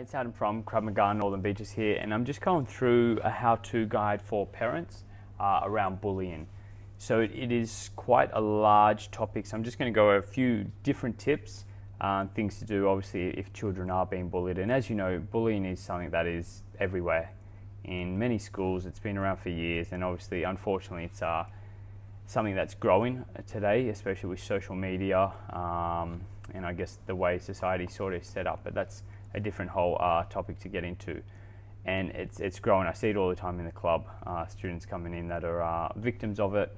it's Adam from Krav Maga Northern Beaches here, and I'm just going through a how-to guide for parents around bullying. So it is quite a large topic, so I'm just going to go over a few different tips, things to do obviously if children are being bullied. And as you know, bullying is something that is everywhere. In many schools, it's been around for years, and obviously, unfortunately, it's something that's growing today, especially with social media and I guess the way society sort of is set up. But that's a different whole topic to get into. And it's growing. I see it all the time in the club, students coming in that are victims of it.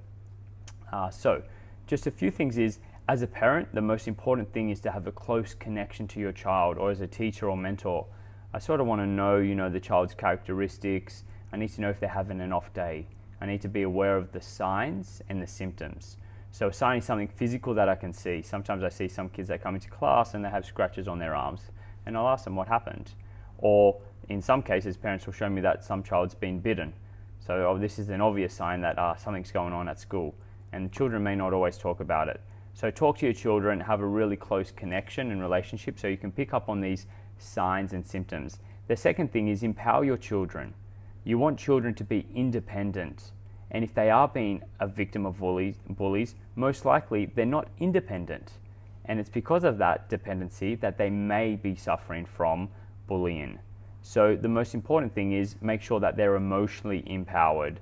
So just a few things is, as a parent, the most important thing is to have a close connection to your child, or as a teacher or mentor. I sort of want to know, the child's characteristics. I need to know if they're having an off day. I need to be aware of the signs and the symptoms. So a sign is something physical that I can see. Sometimes I see some kids that come into class and they have scratches on their arms, and I'll ask them what happened. Or in some cases, parents will show me that some child's been bitten. So this is an obvious sign that something's going on at school, and children may not always talk about it. So talk to your children, have a really close connection and relationship so you can pick up on these signs and symptoms. The second thing is empower your children. You want children to be independent. And if they are being a victim of bullies, most likely they're not independent. And it's because of that dependency that they may be suffering from bullying. So the most important thing is make sure that they're emotionally empowered,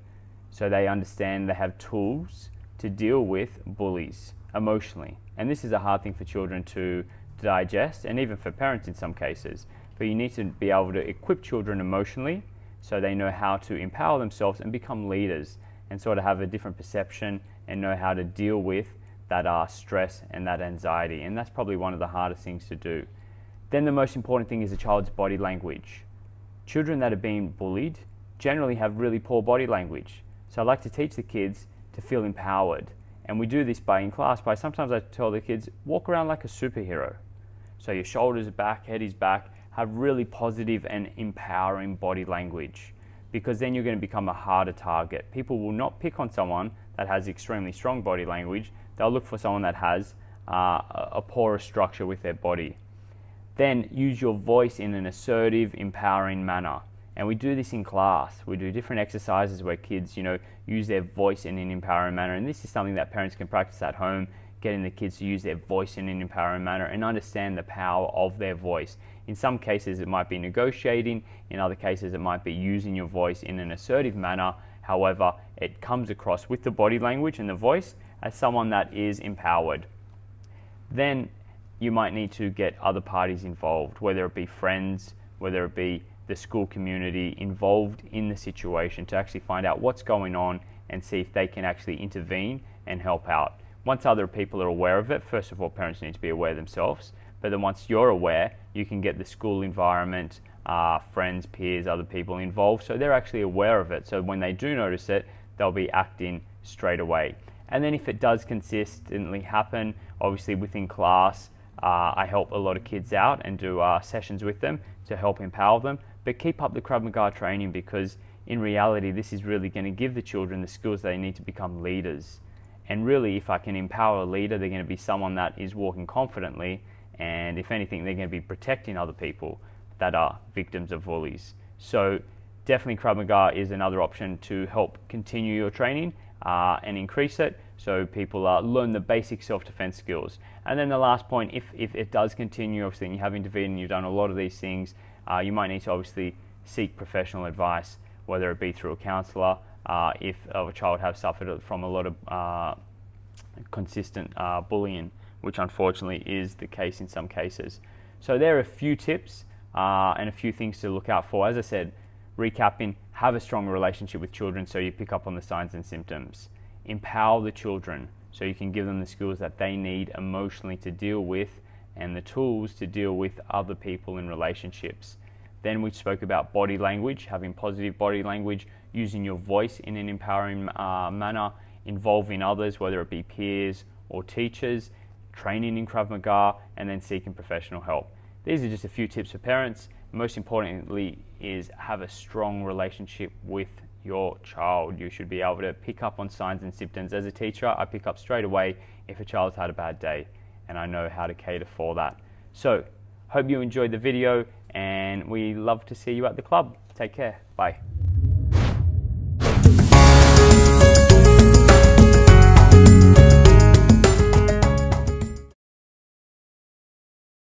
so they understand they have tools to deal with bullies emotionally. And this is a hard thing for children to digest, and even for parents in some cases. But you need to be able to equip children emotionally so they know how to empower themselves and become leaders, and sort of have a different perception and know how to deal with that stress and that anxiety. And that's probably one of the hardest things to do. Then the most important thing is a child's body language. Children that are being bullied generally have really poor body language. So I like to teach the kids to feel empowered. And we do this in class by sometimes I tell the kids, walk around like a superhero. So your shoulders are back, head is back, have really positive and empowering body language, because then you're going to become a harder target. People will not pick on someone that has extremely strong body language. They'll look for someone that has a poorer structure with their body. Then use your voice in an assertive, empowering manner. And we do this in class. We do different exercises where kids, use their voice in an empowering manner. And this is something that parents can practice at home, getting the kids to use their voice in an empowering manner and understand the power of their voice. In some cases, it might be negotiating. In other cases, it might be using your voice in an assertive manner. However, it comes across with the body language and the voice as someone that is empowered. Then you might need to get other parties involved, whether it be friends, whether it be the school community, involved in the situation to actually find out what's going on and see if they can actually intervene and help out. Once other people are aware of it, first of all, parents need to be aware themselves, but then once you're aware, you can get the school environment, friends, peers, other people involved, so they're actually aware of it. So when they do notice it, they'll be acting straight away. And then if it does consistently happen, obviously within class, I help a lot of kids out and do sessions with them to help empower them. But keep up the Krav Maga training, because in reality, this is really going to give the children the skills they need to become leaders. And really, if I can empower a leader, they're going to be someone that is walking confidently, and if anything, they're going to be protecting other people that are victims of bullies. So definitely Krav Maga is another option to help continue your training and increase it, so people learn the basic self-defense skills. And then the last point, if it does continue, obviously, and you have intervened and you've done a lot of these things, you might need to obviously seek professional advice, whether it be through a counsellor, if a child has suffered from a lot of consistent bullying, which unfortunately is the case in some cases. So there are a few tips and a few things to look out for. As I said, recapping, have a strong relationship with children so you pick up on the signs and symptoms. Empower the children so you can give them the skills that they need emotionally to deal with, and the tools to deal with other people in relationships. Then we spoke about body language, having positive body language, using your voice in an empowering manner, involving others, whether it be peers or teachers, training in Krav Maga, and then seeking professional help. These are just a few tips for parents. Most importantly is have a strong relationship with your child. You should be able to pick up on signs and symptoms. As a teacher, I pick up straight away if a child's had a bad day, and I know how to cater for that. So Hope you enjoyed the video, and we love to see you at the club. Take care. Bye.